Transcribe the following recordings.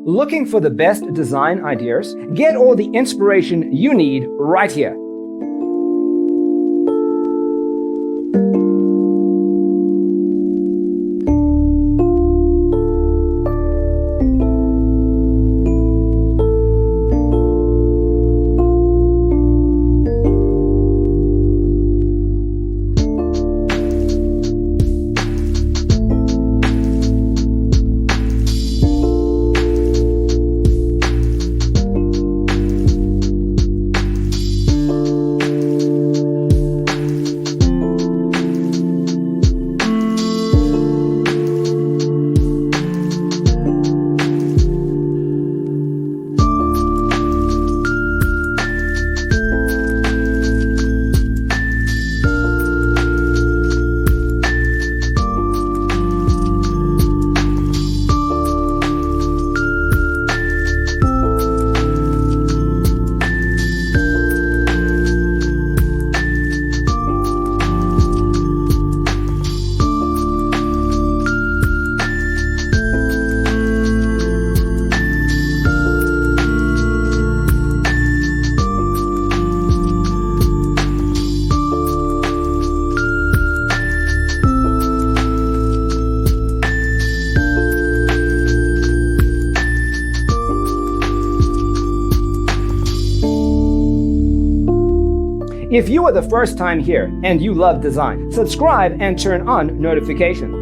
Looking for the best design ideas? Get all the inspiration you need right here. If you are the first time here and you love design, subscribe and turn on notifications.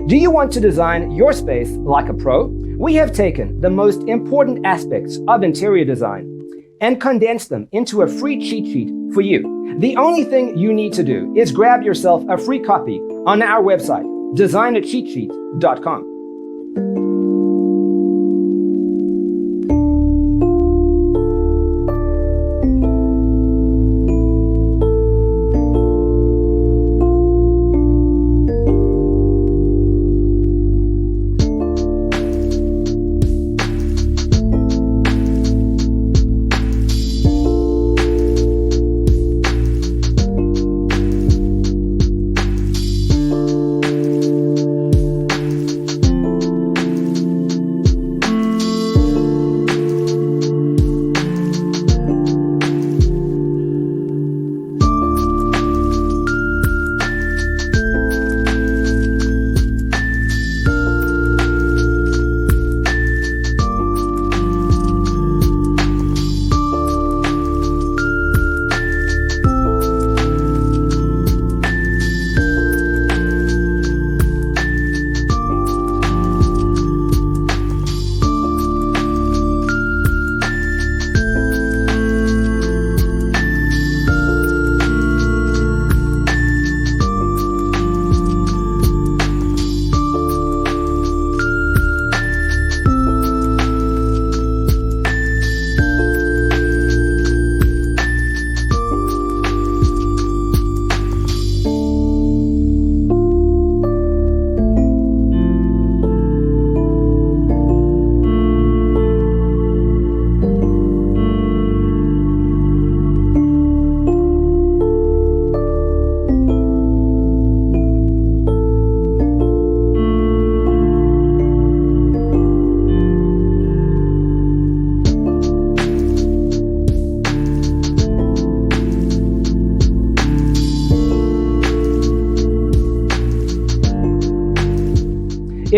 Do you want to design your space like a pro? We have taken the most important aspects of interior design and condensed them into a free cheat sheet for you. The only thing you need to do is grab yourself a free copy on our website, designercheatsheet.com.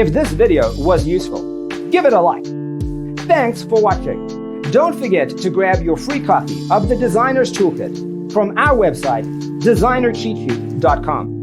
If this video was useful, give it a like. Thanks for watching. Don't forget to grab your free copy of the Designer's Toolkit from our website, designercheatsheet.com.